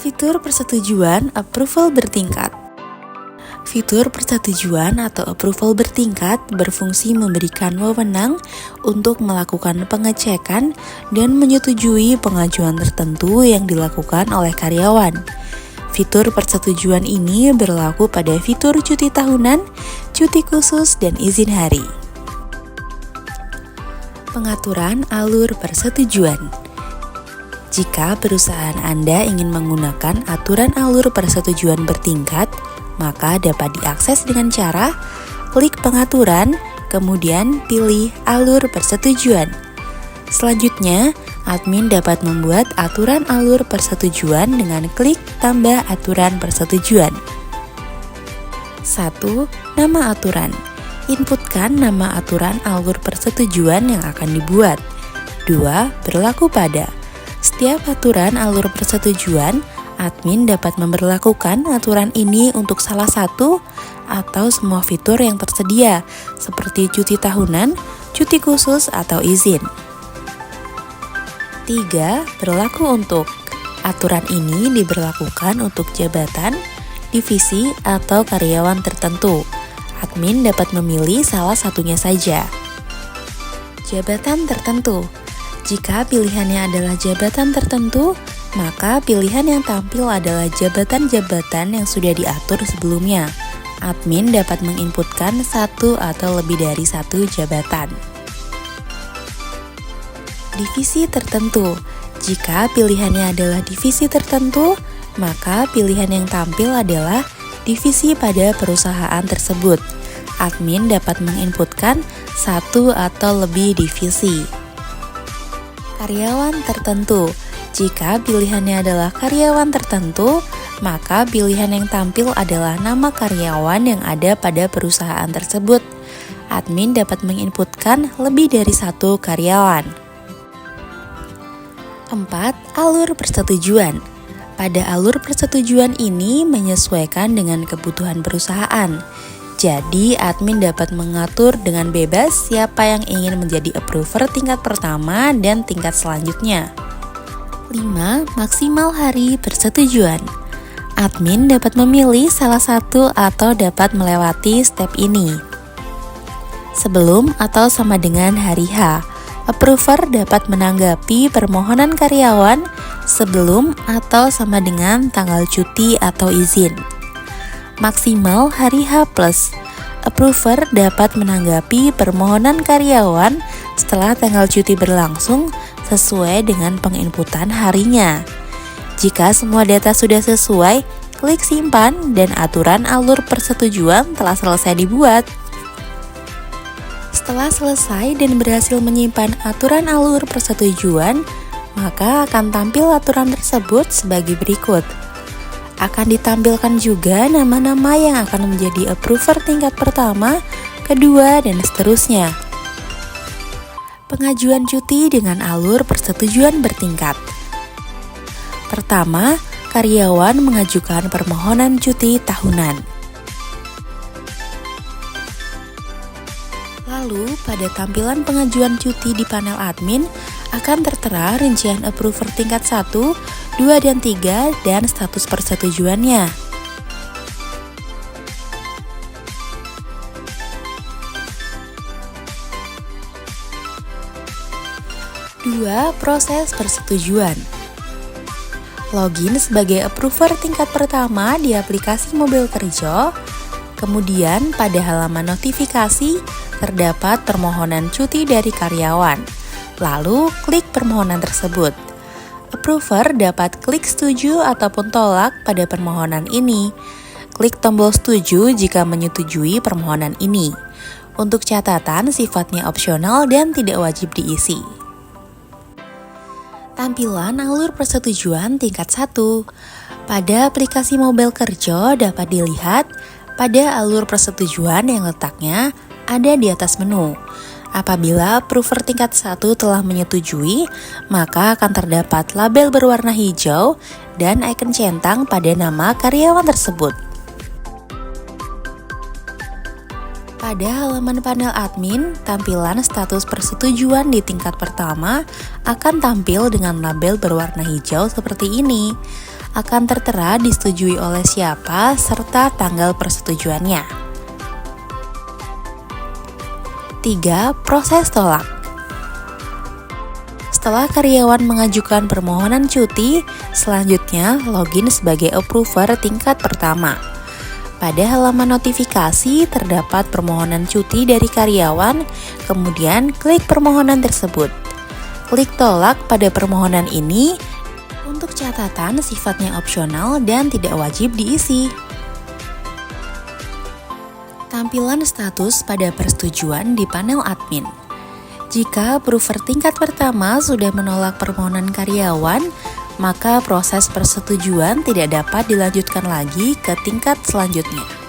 Fitur persetujuan approval bertingkat. Fitur persetujuan atau approval bertingkat berfungsi memberikan wewenang untuk melakukan pengecekan dan menyetujui pengajuan tertentu yang dilakukan oleh karyawan. Fitur persetujuan ini berlaku pada fitur cuti tahunan, cuti khusus, dan izin hari. Pengaturan alur persetujuan. Jika perusahaan Anda ingin menggunakan aturan alur persetujuan bertingkat, maka dapat diakses dengan cara klik pengaturan, kemudian pilih alur persetujuan. Selanjutnya, admin dapat membuat aturan alur persetujuan dengan klik tambah aturan persetujuan. 1. Nama aturan. Inputkan nama aturan alur persetujuan yang akan dibuat. 2. Berlaku pada. Setiap aturan alur persetujuan, admin dapat memberlakukan aturan ini untuk salah satu atau semua fitur yang tersedia, seperti cuti tahunan, cuti khusus, atau izin. 3. Berlaku untuk. Aturan ini diberlakukan untuk jabatan, divisi, atau karyawan tertentu. Admin dapat memilih salah satunya saja. Jabatan tertentu. Jika pilihannya adalah jabatan tertentu, maka pilihan yang tampil adalah jabatan-jabatan yang sudah diatur sebelumnya. Admin dapat menginputkan satu atau lebih dari satu jabatan. Divisi tertentu. Jika pilihannya adalah divisi tertentu, maka pilihan yang tampil adalah divisi pada perusahaan tersebut. Admin dapat menginputkan satu atau lebih divisi. Karyawan tertentu. Jika pilihannya adalah karyawan tertentu, maka pilihan yang tampil adalah nama karyawan yang ada pada perusahaan tersebut. Admin dapat menginputkan lebih dari satu karyawan. 4. Alur persetujuan. Pada alur persetujuan ini menyesuaikan dengan kebutuhan perusahaan. Jadi, admin dapat mengatur dengan bebas siapa yang ingin menjadi approver tingkat pertama dan tingkat selanjutnya. 5. Maksimal hari persetujuan. Admin dapat memilih salah satu atau dapat melewati step ini. Sebelum atau sama dengan hari H, approver dapat menanggapi permohonan karyawan sebelum atau sama dengan tanggal cuti atau izin. Maksimal hari H+, approver dapat menanggapi permohonan karyawan setelah tanggal cuti berlangsung sesuai dengan penginputan harinya. Jika semua data sudah sesuai, klik simpan dan aturan alur persetujuan telah selesai dibuat. Setelah selesai dan berhasil menyimpan aturan alur persetujuan, maka akan tampil aturan tersebut sebagai berikut. Akan ditampilkan juga nama-nama yang akan menjadi approver tingkat pertama, kedua, dan seterusnya. Pengajuan cuti dengan alur persetujuan bertingkat. Pertama, karyawan mengajukan permohonan cuti tahunan. Lalu, pada tampilan pengajuan cuti di panel admin, akan tertera rincian approver tingkat 1, 2, dan 3, dan status persetujuannya. Dua, proses persetujuan. Login sebagai approver tingkat pertama di aplikasi Mobil Kerja, kemudian pada halaman notifikasi terdapat permohonan cuti dari karyawan. Lalu klik permohonan tersebut. Approver dapat klik setuju ataupun tolak pada permohonan ini. Klik tombol setuju jika menyetujui permohonan ini. Untuk catatan, sifatnya opsional dan tidak wajib diisi. Tampilan alur persetujuan tingkat 1. Pada aplikasi Mobil Kerja dapat dilihat pada alur persetujuan yang letaknya ada di atas menu. Apabila approver tingkat 1 telah menyetujui, maka akan terdapat label berwarna hijau dan icon centang pada nama karyawan tersebut. Pada halaman panel admin, tampilan status persetujuan di tingkat pertama akan tampil dengan label berwarna hijau seperti ini. akan tertera disetujui oleh siapa serta tanggal persetujuannya. 3. Proses tolak. Setelah karyawan mengajukan permohonan cuti, selanjutnya login sebagai approver tingkat pertama. Pada halaman notifikasi terdapat permohonan cuti dari karyawan, kemudian klik permohonan tersebut. Klik tolak pada permohonan ini. Untuk catatan sifatnya opsional dan tidak wajib diisi. Tampilan status pada persetujuan di panel admin. Jika approver tingkat pertama sudah menolak permohonan karyawan, maka proses persetujuan tidak dapat dilanjutkan lagi ke tingkat selanjutnya.